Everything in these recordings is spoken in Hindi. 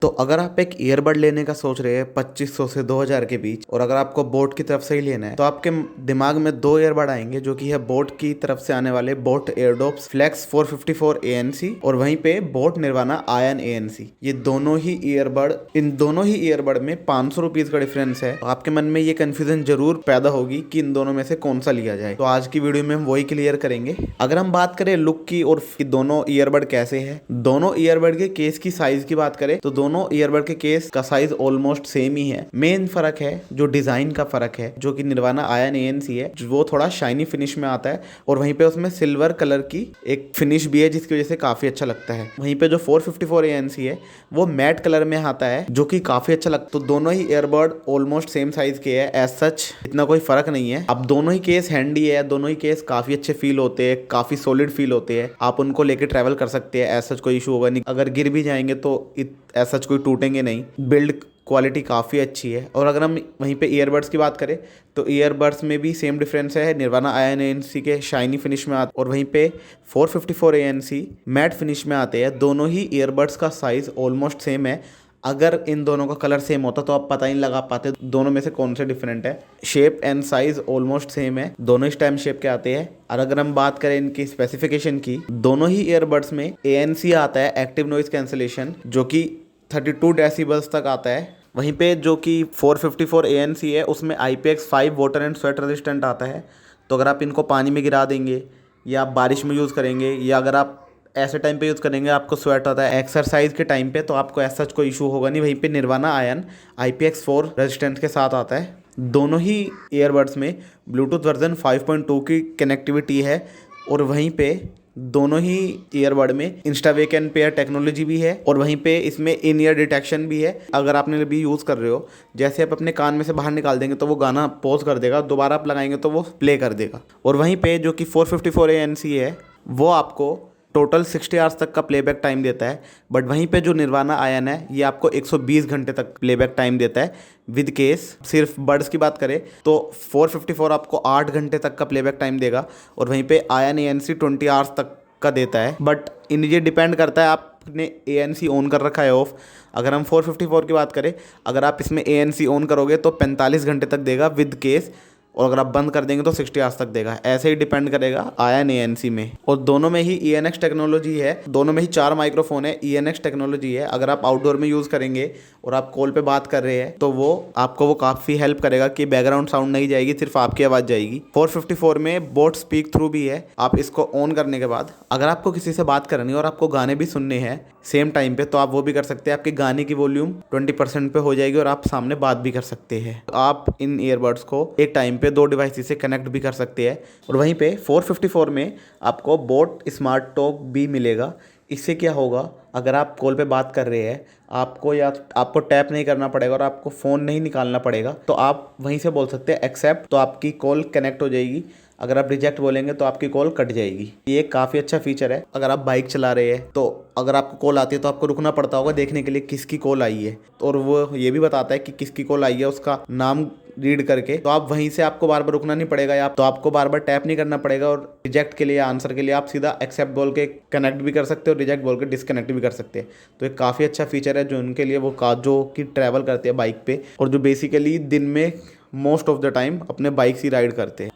तो अगर आप एक ईयरबड लेने का सोच रहे हैं 2500 से 2000 के बीच, और अगर आपको बोट की तरफ से ही लेना है, तो आपके दिमाग में दो ईयरबड आएंगे जो कि है बोट की तरफ से आने वाले बोट एयरडॉप्स फ्लेक्स 454 ANC और वहीं पे बोट निर्वाणा आयन ANC। ये दोनों ही ईयरबड, इन दोनों ही ईयरबड में 500 रुपीज का डिफरेंस है। तो आपके मन में ये कंफ्यूजन जरूर पैदा होगी कि इन दोनों में से कौन सा लिया जाए। तो आज की वीडियो में हम वही क्लियर करेंगे। अगर हम बात करें लुक की और दोनों ईयरबड कैसे है, दोनों ईयरबड के केस की साइज की बात करें तो दोनों ईयरबड के केस का साइज ऑलमोस्ट सेम ही है। मेन फर्क है जो डिजाइन का फर्क है, जो कि निर्वाणा आयन ANC है, वो थोड़ा शाइनी फिनिश में आता है और वहीं पे उसमें सिल्वर कलर की एक फिनिश भी है जिसकी वजह से काफी अच्छा लगता है। वहीं पे जो 454 ANC है वो मैट कलर में आता है जो कि काफी अच्छा लगता है। तो दोनों ही ईयरबड ऑलमोस्ट सेम साइज के है, एज सच इतना कोई फर्क नहीं है। अब दोनों ही केस हैंडी है, दोनों ही केस काफी अच्छे फील होते हैं, काफी सॉलिड फील होते हैं। आप उनको लेके ट्रैवल कर सकते हैं, एज सच कोई इशू होगा नहीं। अगर गिर भी जाएंगे तो एज सच कोई टूटेंगे नहीं। बिल्ड क्वालिटी काफ़ी अच्छी है। और अगर हम वहीं पे ईयरबड्स की बात करें तो ईयरबड्स में भी सेम डिफरेंस है। निर्वाणा आयन ANC के शाइनी फिनिश में आते और वहीं पे 454 ANC मैट फिनिश में आते हैं। दोनों ही ईयरबड्स का साइज ऑलमोस्ट सेम है। अगर इन दोनों का कलर सेम होता तो आप पता ही नहीं लगा पाते दोनों में से कौन से डिफरेंट है। Shape and size almost same है, दोनों ही स्टेम शेप के आते हैं। और अगर हम बात करें इनकी स्पेसिफिकेशन की, दोनों ही ईयरबड्स में ANC आता है, एक्टिव नॉइज कैंसिलेशन, जो कि 32 डेसिबल्स तक आता है। वहीं पे जो कि 454 ANC है उसमें IPX5 water and sweat resistant आता है। तो अगर आप इनको पानी में गिरा देंगे या आप बारिश में यूज़ करेंगे या अगर आप ऐसे टाइम पे यूज़ करेंगे आपको स्वेट आता है एक्सरसाइज के टाइम पे, तो आपको ऐसा कोई इशू होगा नहीं। वहीं पे निर्वाणा आयन IPX4 रेजिस्टेंट के साथ आता है। दोनों ही ईयरबड्स में ब्लूटूथ वर्जन 5.2 की कनेक्टिविटी है और वहीं पे दोनों ही ईयरबड में इंस्टावेक एंड पेयर टेक्नोलॉजी भी है और वहीं पे इसमें इन ईयर डिटेक्शन भी है। अगर आपने भी यूज़ कर रहे हो, जैसे आप अपने कान में से बाहर निकाल देंगे तो वो गाना पॉज कर देगा, दोबारा आप लगाएंगे तो वो प्ले कर देगा। और वहीं पे जो कि 454 ANC है वो आपको टोटल 60 आवर्स तक का प्लेबैक टाइम देता है। बट वहीं पे जो निर्वाणा आयन है ये आपको 120 घंटे तक प्लेबैक टाइम देता है विद केस। सिर्फ बड्स की बात करें तो 454 आपको 8 घंटे तक का प्लेबैक टाइम देगा और वहीं पे आयन ANC 20 आवर्स तक का देता है। बट इन ये डिपेंड करता है आपने ANC ऑन कर रखा है ऑफ। अगर हम 454 की बात करें, अगर आप इसमें ANC ऑन करोगे तो 45 घंटे तक देगा विद केस, और अगर आप बंद कर देंगे तो 60 आवर्स तक देगा। ऐसे ही डिपेंड करेगा आयन ANC में। और दोनों में ही ENX टेक्नोलॉजी है, दोनों में ही 4 माइक्रोफोन है, ENX टेक्नोलॉजी है। अगर आप आउटडोर में यूज़ करेंगे और आप कॉल पे बात कर रहे हैं तो वो आपको काफ़ी हेल्प करेगा कि बैकग्राउंड साउंड नहीं जाएगी, सिर्फ आपकी आवाज़ जाएगी। 454 में बोट स्पीक थ्रू भी है। आप इसको ऑन करने के बाद अगर आपको किसी से बात करनी है और आपको गाने भी सुनने हैं सेम टाइम पे तो आप वो भी कर सकते हैं। आपके गाने की वॉल्यूम 20% पे हो जाएगी और आप सामने बात भी कर सकते हैं। आप इन ईयरबड्स को एक टाइम पे 2 डिवाइस से कनेक्ट भी कर सकते हैं। और वहीं पे 454 में आपको बोट स्मार्ट टॉक भी मिलेगा। इससे क्या होगा, अगर आप कॉल पे बात कर रहे हैं आपको टैप नहीं करना पड़ेगा और आपको फ़ोन नहीं निकालना पड़ेगा, तो आप वहीं से बोल सकते हैं एक्सेप्ट, तो आपकी कॉल कनेक्ट हो जाएगी। अगर आप रिजेक्ट बोलेंगे तो आपकी कॉल कट जाएगी। ये काफ़ी अच्छा फीचर है। अगर आप बाइक चला रहे हैं तो अगर आपको कॉल आती है तो आपको रुकना पड़ता होगा देखने के लिए किसकी कॉल आई है, और वो ये भी बताता है कि किसकी कॉल आई है उसका नाम रीड करके। तो आप वहीं से आपको बार बार रुकना नहीं पड़ेगा, तो आपको बार बार टैप नहीं करना पड़ेगा। और रिजेक्ट के लिए आंसर के लिए आप सीधा एक्सेप्ट बोल के कनेक्ट भी कर सकते हो, रिजेक्ट बोल के डिसकनेक्ट भी कर सकते हैं। तो एक काफ़ी अच्छा फीचर है जो उनके लिए वो जो कि ट्रैवल करते हैं बाइक पे और जो बेसिकली दिन में मोस्ट ऑफ द टाइम अपने बाइक ही राइड करते हैं।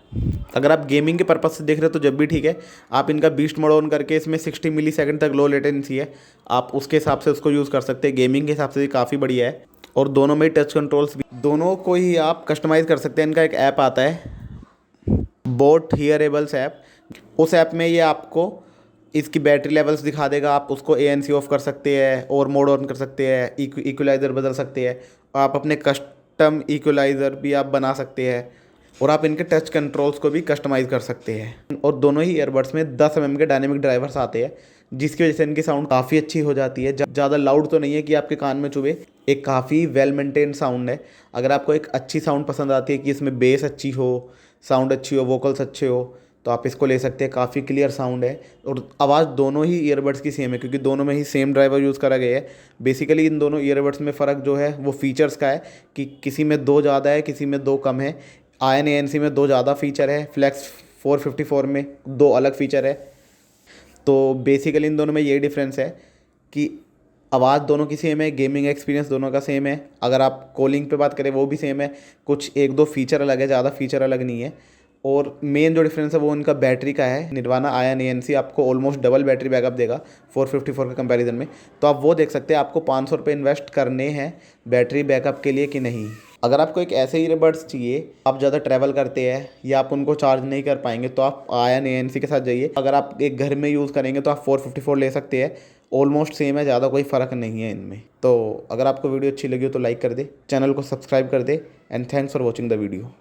अगर आप गेमिंग के पर्पज से देख रहे हो तो जब भी ठीक है, आप इनका बीस्ट मोड ऑन करके इसमें 60 मिली सेकंड तक लो लेटेंसी है, आप उसके हिसाब से उसको यूज़ कर सकते हैं। गेमिंग के हिसाब से काफ़ी बढ़िया है। और दोनों में टच कंट्रोल्स भी, दोनों को ही आप कस्टमाइज़ कर सकते हैं। इनका एक ऐप आता है बोट हियरेबल्स ऐप, उस ऐप में ये आपको इसकी बैटरी लेवल्स दिखा देगा। आप उसको ANC ऑफ कर सकते हैं और मोड ऑन कर सकते हैं, इक्वलाइज़र बदल सकते हैं, आप अपने कस्टम इक्वलाइज़र भी आप बना सकते हैं और आप इनके टच कंट्रोल्स को भी कस्टमाइज़ कर सकते हैं। और दोनों ही ईयरबड्स में 10 mm के डायनेमिक ड्राइवर्स आते हैं जिसकी वजह से इनकी साउंड काफ़ी अच्छी हो जाती है। ज़्यादा लाउड तो नहीं है कि आपके कान में चुभे, एक काफ़ी वेल मेंटेन साउंड है। अगर आपको एक अच्छी साउंड पसंद आती है कि इसमें बेस अच्छी हो, साउंड अच्छी हो, वोकल्स अच्छे हो, तो आप इसको ले सकते हैं। काफ़ी क्लियर साउंड है और आवाज़ दोनों ही ईयरबड्स की सेम है क्योंकि दोनों में ही सेम ड्राइवर यूज़ करा गया है। बेसिकली इन दोनों ईयरबड्स में फ़र्क जो है वो फीचर्स का है कि किसी में 2 ज़्यादा है, किसी में 2 कम है। आयन ANC में 2 ज़्यादा फीचर है, फ्लेक्स 454 में 2 अलग फीचर है। तो बेसिकली इन दोनों में यही डिफरेंस है कि आवाज़ दोनों की सेम है, गेमिंग एक्सपीरियंस दोनों का सेम है। अगर आप कॉलिंग पे बात करें वो भी सेम है, कुछ एक दो फीचर अलग है, ज़्यादा फीचर अलग नहीं है। और मेन जो डिफरेंस है वो उनका बैटरी का है। निर्वाणा आयन ANC आपको ऑलमोस्ट डबल बैटरी बैकअप देगा 454 के कंपैरिजन में। तो आप वो देख सकते हैं आपको 500 रुपये इन्वेस्ट करने हैं बैटरी बैकअप के लिए कि नहीं। अगर आपको एक ऐसे ईयरबड्स चाहिए, आप ज़्यादा ट्रैवल करते हैं या आप उनको चार्ज नहीं कर पाएंगे, तो आप आयन ANC के साथ जाइए। अगर आप एक घर में यूज़ करेंगे तो आप 454 ले सकते हैं, ऑलमोस्ट सेम है, ज़्यादा कोई फ़र्क नहीं है इनमें। तो अगर आपको वीडियो अच्छी लगी हो तो लाइक कर दे, चैनल को सब्सक्राइब कर दे, and thanks for watching the video.